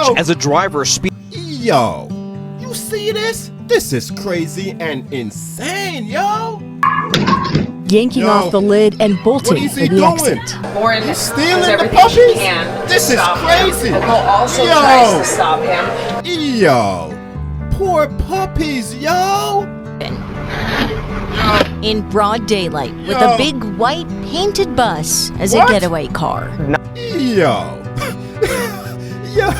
Watch as a driver speeds. Yo, you see this? This is crazy and insane, yo. Yanking off the lid and bolting for the exit. Warren He's stealing the everything puppies? she can This to is stop crazy. him. Nicole also Yo. tries to stop him. Yo, poor puppies, yo. In broad daylight with Yo. a big white painted bus as What? a getaway car. Yo. Yo,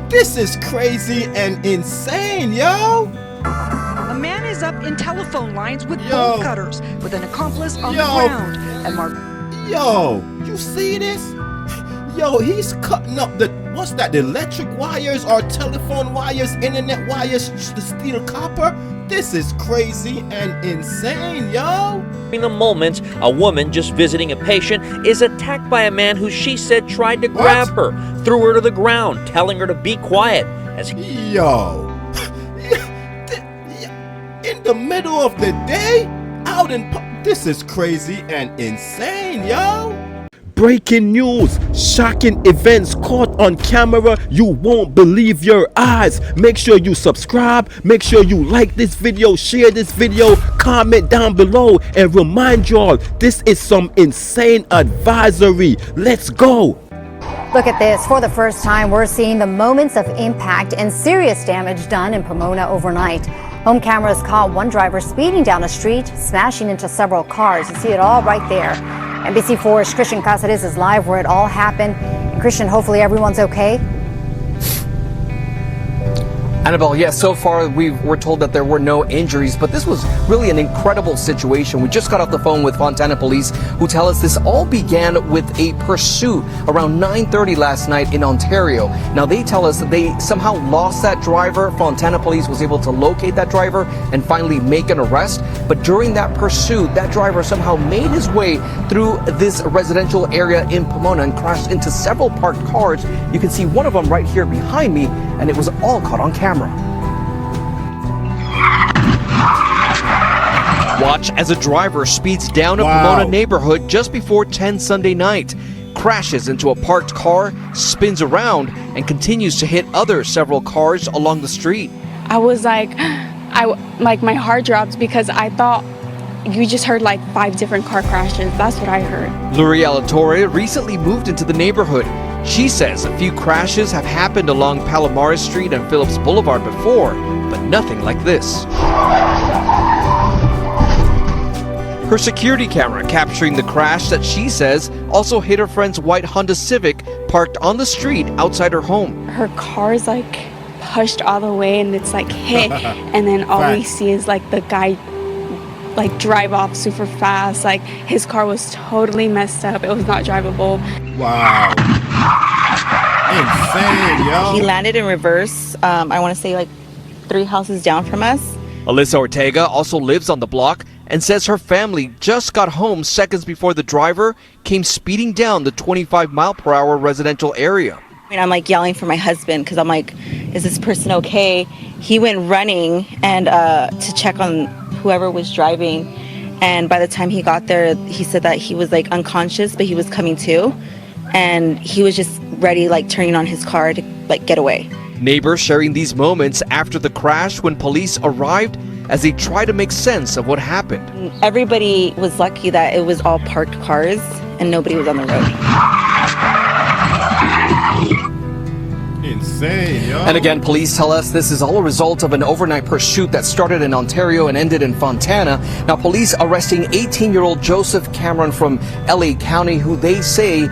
this is crazy and insane, yo. A man is up in telephone lines with Yo. bolt cutters with an accomplice on the Yo. ground. And Yo, you see this? Yo, he's cutting up the, what's that, the electric wires or telephone wires, internet wires to steal copper? This is crazy and insane, yo. In the moment, a woman just visiting a patient is attacked by a man who she said tried to grab her, threw her to the ground, telling her to be quiet. As Yo, in the middle of the day, out in, this is crazy and insane, yo. Breaking news, shocking events caught on camera. You won't believe your eyes. Make sure you subscribe, make sure you like this video, share this video, comment down below, and remind y'all, this is some insane advisory. Let's go. Look at this. For the first time, we're seeing the moments of impact and serious damage done in Pomona overnight. Home cameras caught one driver speeding down a street, smashing into several cars. You see it all right there. NBC4's Christian Casares is live where it all happened. And Christian, hopefully everyone's okay. Annabelle, yes, so far we're told that there were no injuries, but this was really an incredible situation. We just got off the phone with Fontana police who tell us this all began with a pursuit around 9:30 last night in Ontario. Now they tell us that they somehow lost that driver. Fontana police was able to locate that driver and finally make an arrest. But during that pursuit, that driver somehow made his way through this residential area in Pomona and crashed into several parked cars. You can see one of them right here behind me, and it was all caught on camera. Watch as a driver speeds down a Wow. Pomona neighborhood just before 10 Sunday night, crashes into a parked car, spins around, and continues to hit other several cars along the street. I was like, my heart dropped because I thought you just heard like 5 different car crashes. That's what I heard. L'Oreal Torre recently moved into the neighborhood. She says a few crashes have happened along Palomares Street and Phillips Boulevard before, but nothing like this. Her security camera capturing the crash that she says also hit her friend's white Honda Civic parked on the street outside her home. Her car's like pushed all the way and it's like hit, and then all we see is like the guy like drive off super fast. Like his car was totally messed up. It was not drivable. Wow. Insane, yo. He landed in reverse. I want to say like 3 houses down from us. Alyssa Ortega also lives on the block and says her family just got home seconds before the driver came speeding down the 25-mile-per-hour residential area. I mean, I'm like yelling for my husband because I'm like, is this person okay? He went running and to check on whoever was driving. And by the time he got there, he said that he was like unconscious, but he was coming to. And he was just ready, like turning on his car to like get away. Neighbors sharing these moments after the crash when police arrived as they try to make sense of what happened. Everybody was lucky that it was all parked cars and nobody was on the road. Insane, yo. And again, police tell us this is all a result of an overnight pursuit that started in Ontario and ended in Fontana. Now, police arresting 18-year-old Joseph Cameron from LA County, who they say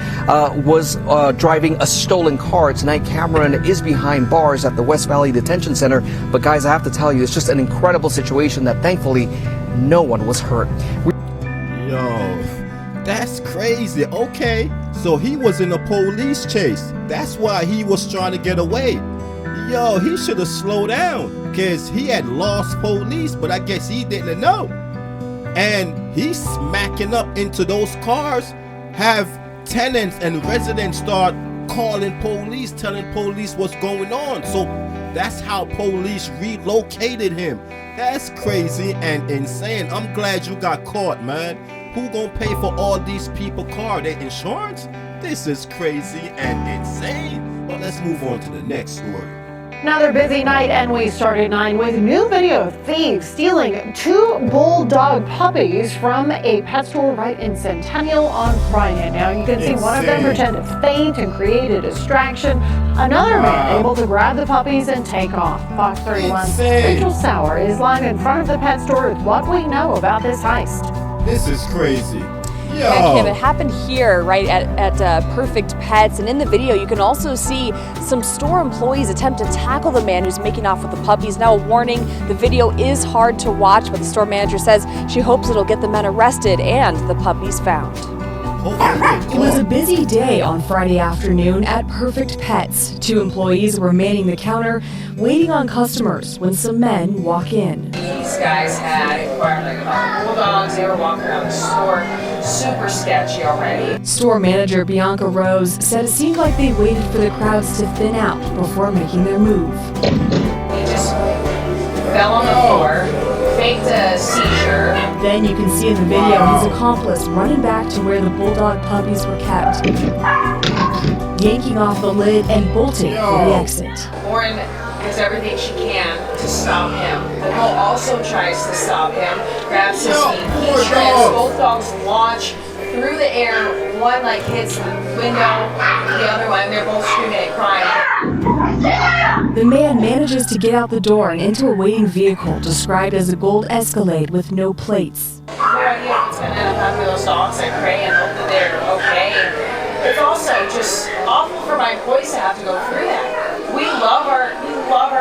was driving a stolen car. Tonight, Cameron is behind bars at the West Valley Detention Center. But guys, I have to tell you, it's just an incredible situation that thankfully no one was hurt. Yo, that's crazy. Okay, so he was in a police chase. That's why he was trying to get away. Yo, he should have slowed down because he had lost police, but I guess he didn't know. And he's smacking up into those cars, have tenants and residents start calling police, telling police what's going on. So that's how police relocated him. That's crazy and insane. I'm glad you got caught, man. Who gonna pay for all these people car? Their insurance? This is crazy and insane. But let's move on to the next story. Another busy night, and we start at 9 with new video of thieves stealing 2 bulldog puppies from a pet store right in Centennial on Friday. Now you can see one of them pretend to faint and create a distraction. Another man able to grab the puppies and take off. Fox 31's Rachel Sauer is live in front of the pet store with what we know about this heist. This is crazy. Yeah, Kim, it happened here, right, at Perfect Pets, and in the video you can also see some store employees attempt to tackle the man who's making off with the puppies. Now, a warning, the video is hard to watch, but the store manager says she hopes it'll get the men arrested and the puppies found. It was a busy day on Friday afternoon at Perfect Pets. 2 employees were manning the counter, waiting on customers when some men walk in. These guys had inquired about bulldogs. They were walking around the store, super sketchy already. Store manager Bianca Rose said it seemed like they waited for the crowds to thin out before making their move. He just fell on the floor, faked a seizure. Then you can see in the video his accomplice running back to where the bulldog puppies were kept, yanking off the lid and bolting for the exit. Lauren does everything she can to stop him. The girl also tries to stop him, grabs his feet. He trips. Both dogs launch through the air. One hits the window, the other one, they're both screaming and crying. The man manages to get out the door and into a waiting vehicle described as a gold Escalade with no plates. No idea what's going to end up happening to those dogs. I pray and hope that they're okay. It's also just awful for my employees to have to go through that. We love our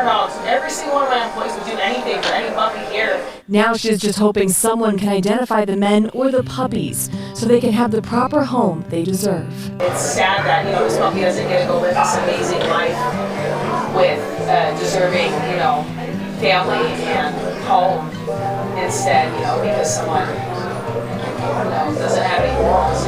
dogs. Every single one of my employees would do anything for any puppy here. Now she's just hoping someone can identify the men or the puppies so they can have the proper home they deserve. It's sad that, this puppy doesn't get to go live this amazing life with deserving, family and home instead, because someone, doesn't have any morals.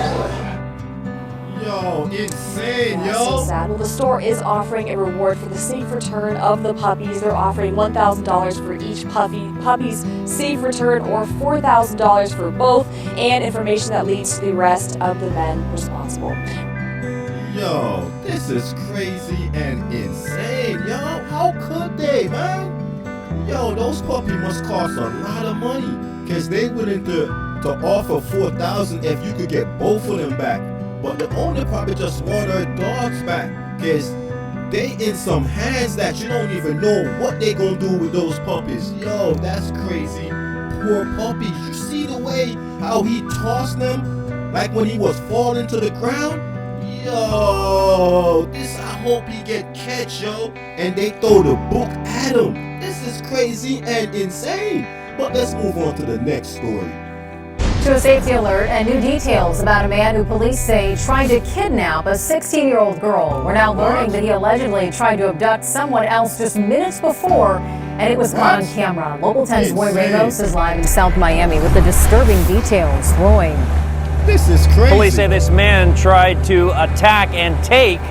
Yo, insane, yo. So sad. Well, the store is offering a reward for the safe return of the puppies. They're offering $1,000 for each puppy's safe return, or $4,000 for both, and information that leads to the arrest of the men responsible. Yo, this is crazy and insane, yo. How could they, man? Yo, those puppies must cost a lot of money, because they willing to offer $4,000 if you could get both of them back. But the owner probably just want her dogs back, because they in some hands that you don't even know what they gonna do with those puppies. Yo, that's crazy. Poor puppies. You see the way how he tossed them? Like when he was falling to the ground? Yo, I hope he get catch, yo. And they throw the book at him. This is crazy and insane. But let's move on to the next story. To a safety alert and new details about a man who police say tried to kidnap a 16-year-old girl. We're now learning that he allegedly tried to abduct someone else just minutes before, and it was caught on camera. Local 10's Roy Ramos is live in South Miami with the disturbing details. Roy. This is crazy. Police say this man tried to attack and take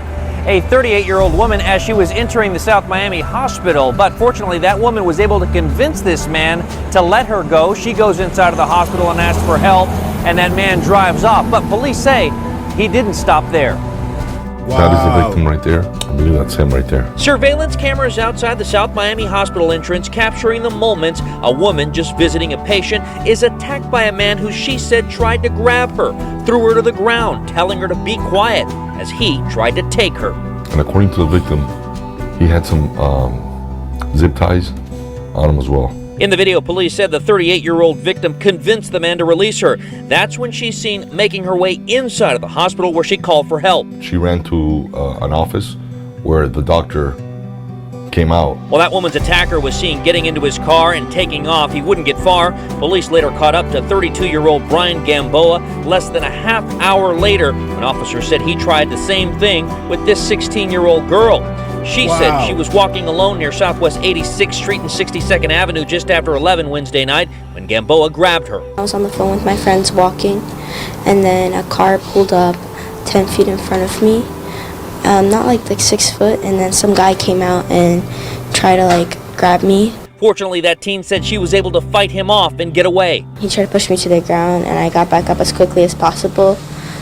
a 38-year-old woman as she was entering the South Miami hospital, but fortunately that woman was able to convince this man to let her go. She goes inside of the hospital and asks for help, and that man drives off. But police say he didn't stop there. Wow. That is the victim right there. I believe that's him right there. Surveillance cameras outside the South Miami hospital entrance capturing the moment a woman just visiting a patient is attacked by a man who she said tried to grab her, threw her to the ground, telling her to be quiet as he tried to take her. And according to the victim, he had some zip ties on him as well. In the video, police said the 38-year-old victim convinced the man to release her. That's when she's seen making her way inside of the hospital where she called for help. She ran to an office where the doctor came out. Well, that woman's attacker was seen getting into his car and taking off. He wouldn't get far. Police later caught up to 32-year-old Brian Gamboa less than a half hour later. An officer said he tried the same thing with this 16-year-old girl. She said she was walking alone near Southwest 86th Street and 62nd Avenue just after 11 Wednesday night when Gamboa grabbed her. I was on the phone with my friends walking, and then a car pulled up 10 feet in front of me. Not like 6 foot, and then some guy came out and tried to grab me. Fortunately, that teen said she was able to fight him off and get away. He tried to push me to the ground, and I got back up as quickly as possible.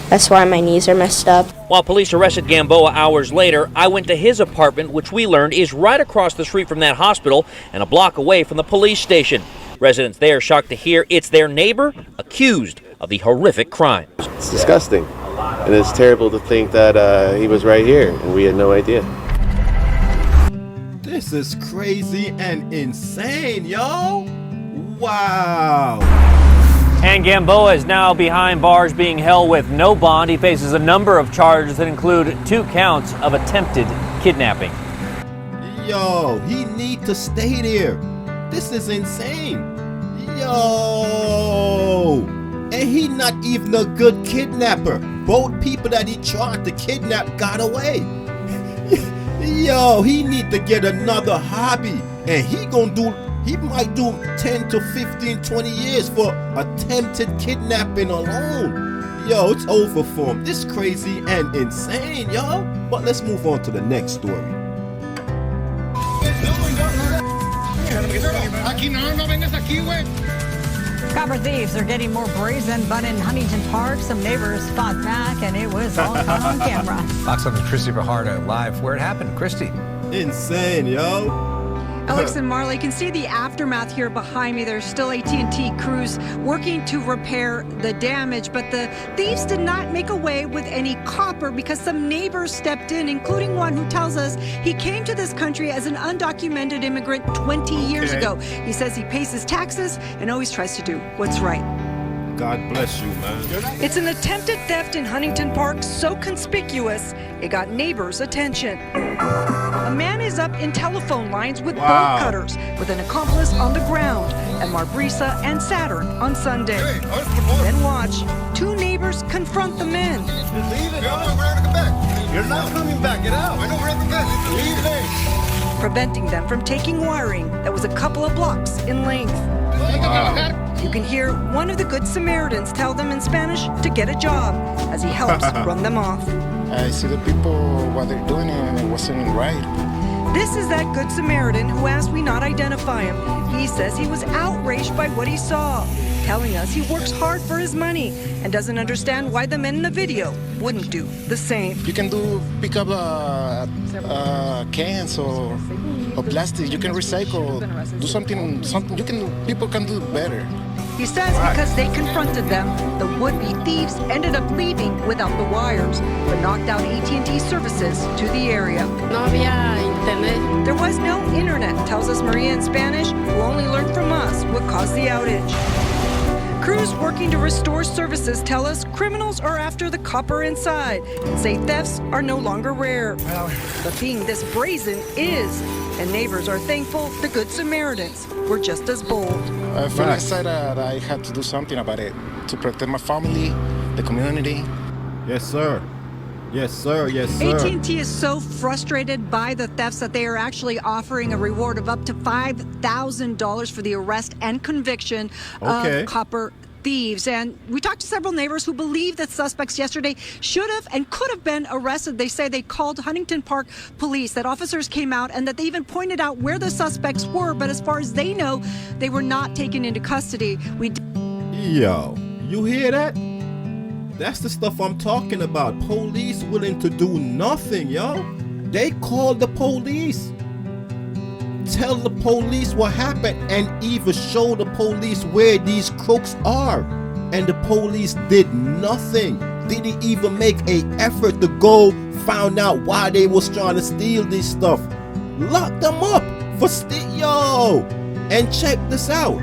That's why my knees are messed up. While police arrested Gamboa hours later, I went to his apartment, which we learned is right across the street from that hospital and a block away from the police station. Residents there shocked to hear it's their neighbor accused of the horrific crime. It's disgusting, and it's terrible to think that he was right here and we had no idea. This is crazy and insane, yo. Wow. And Gamboa is now behind bars being held with no bond. He faces a number of charges that include 2 counts of attempted kidnapping. Yo, he need to stay there. This is insane. Yo. And he not even a good kidnapper. Both people that he tried to kidnap got away. Yo, he need to get another hobby. And he might do 10 to 15, 20 years for attempted kidnapping alone. Yo, it's over for him. This crazy and insane, yo. But let's move on to the next story. Copper thieves are getting more brazen, but in Huntington Park, some neighbors fought back, and it was all caught on camera. Fox on the Christy Fajardo live where it happened. Christy. Insane, yo. Alex and Marley, you can see the aftermath here behind me. There's still AT&T crews working to repair the damage, but the thieves did not make away with any copper because some neighbors stepped in, including one who tells us he came to this country as an undocumented immigrant 20 years ago. He says he pays his taxes and always tries to do what's right. God bless you, man. It's an attempted theft in Huntington Park so conspicuous, it got neighbors' attention. A man is up in telephone lines with bolt cutters with an accomplice on the ground at Marbrisa and Saturn on Sunday. Then watch, 2 neighbors confront the men. You're not coming back. Get out. I know we're at the bed. Leave it. Preventing them from taking wiring that was a couple of blocks in length. You can hear one of the Good Samaritans tell them in Spanish to get a job as he helps run them off. I see the people, what they're doing, and it wasn't right. This is that Good Samaritan who asked we not identify him. He says he was outraged by what he saw, telling us he works hard for his money and doesn't understand why the men in the video wouldn't do the same. You can pick up cans or plastic. You can recycle, do something people can do better. He says because they confronted them, the would-be thieves ended up leaving without the wires, but knocked out AT&T services to the area. No había internet. There was no internet, tells us Maria in Spanish, who only learned from us what caused the outage. Crews working to restore services tell us criminals are after the copper inside and say thefts are no longer rare. But being this brazen is, and neighbors are thankful the Good Samaritans were just as bold. I feel excited that I had to do something about it to protect my family, the community. Yes, sir. Yes, sir. Yes, sir. AT&T is so frustrated by the thefts that they are actually offering a reward of up to $5,000 for the arrest and conviction of copper thieves. And we talked to several neighbors who believe that suspects yesterday should have and could have been arrested. They say they called Huntington Park police, that officers came out, and that they even pointed out where the suspects were. But as far as they know, they were not taken into custody. Yo, you hear that? That's the stuff I'm talking about. Police willing to do nothing, yo. They called the police. Tell the police what happened and even show the police where these crooks are. And the police did nothing. Didn't even make an effort to go find out why they was trying to steal this stuff. Lock them up for yo. And check this out.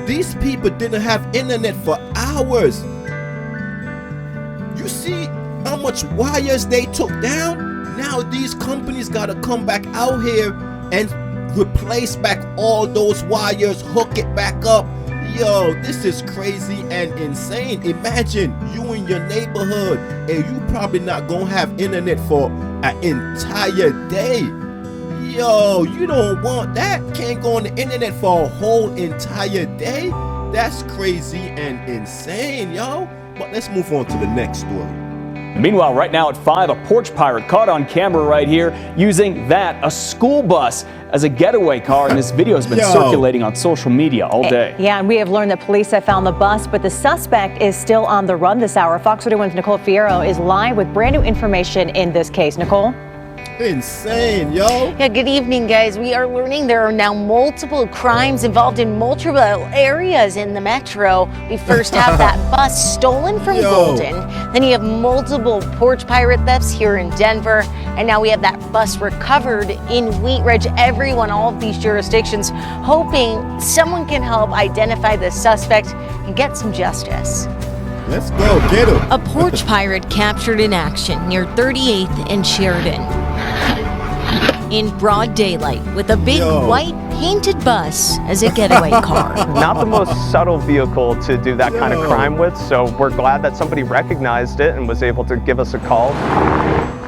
These people didn't have internet for hours. You see how much wires they took down? Now these companies gotta come back out here and replace back all those wires, hook it back up. Yo, this is crazy and insane. Imagine you in your neighborhood and you probably not gonna have internet for an entire day. Yo, you don't want that. Can't go on the internet for a whole entire day. That's crazy and insane, yo. But let's move on to the next story. Meanwhile, right now at 5, a porch pirate caught on camera right here using a school bus, as a getaway car, and this video has been circulating on social media all day. Yeah, and we have learned that police have found the bus, but the suspect is still on the run this hour. Fox 31's Nicole Fierro is live with brand new information in this case. Nicole? Insane, yo. Yeah, good evening, guys. We are learning there are now multiple crimes involved in multiple areas in the metro. We first have that bus stolen from Golden. Then you have multiple porch pirate thefts here in Denver. And now we have that bus recovered in Wheat Ridge. Everyone, all of these jurisdictions, hoping someone can help identify the suspect and get some justice. Let's go, get him. A porch pirate captured in action near 38th and Sheridan. In broad daylight with a big white painted bus as a getaway car. Not the most subtle vehicle to do that kind of crime with, so we're glad that somebody recognized it and was able to give us a call.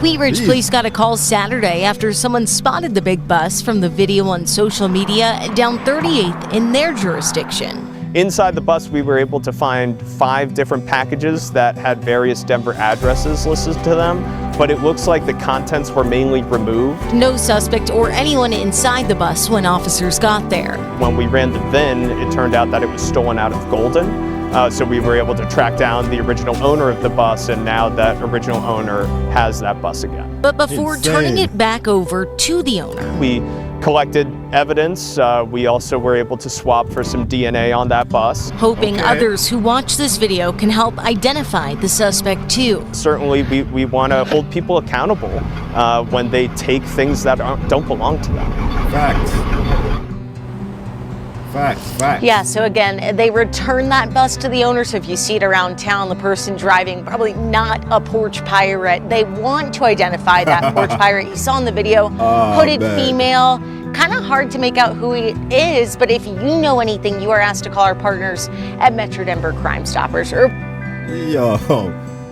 Wheat Ridge police got a call Saturday after someone spotted the big bus from the video on social media down 38th in their jurisdiction. Inside the bus, we were able to find 5 different packages that had various Denver addresses listed to them, but it looks like the contents were mainly removed. No suspect or anyone inside the bus when officers got there. When we ran the VIN, it turned out that it was stolen out of Golden. So we were able to track down the original owner of the bus, and now that original owner has that bus again. But before turning it back over to the owner, we collected evidence. We also were able to swap for some DNA on that bus. Hoping others who watch this video can help identify the suspect too. Certainly, we want to hold people accountable when they take things that don't belong to them. Facts. Yeah, so again, they return that bus to the owner, so if you see it around town, the person driving, probably not a porch pirate. They want to identify that porch pirate. You saw in the video, hooded female, kind of hard to make out who he is, but if you know anything, you are asked to call our partners at Metro Denver Crime Stoppers. Yo,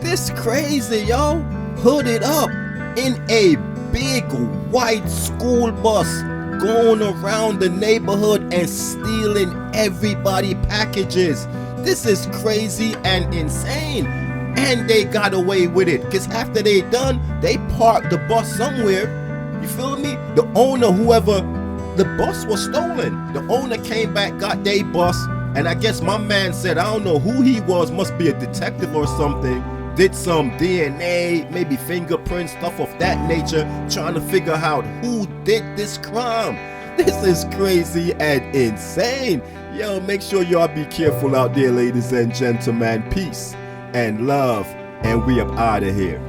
this crazy, yo. Hooded up in a big white school bus, going around the neighborhood and stealing everybody packages. This is crazy and insane. And they got away with it, because after they done, they parked the bus somewhere. You feel me? The owner, whoever, the bus was stolen. The owner came back, got their bus, and I guess my man said, I don't know who he was, must be a detective or something, did some DNA, maybe fingerprints, stuff of that nature, trying to figure out who did this crime. This is crazy and insane. Yo, make sure y'all be careful out there, ladies and gentlemen. Peace and love, and we up out of here.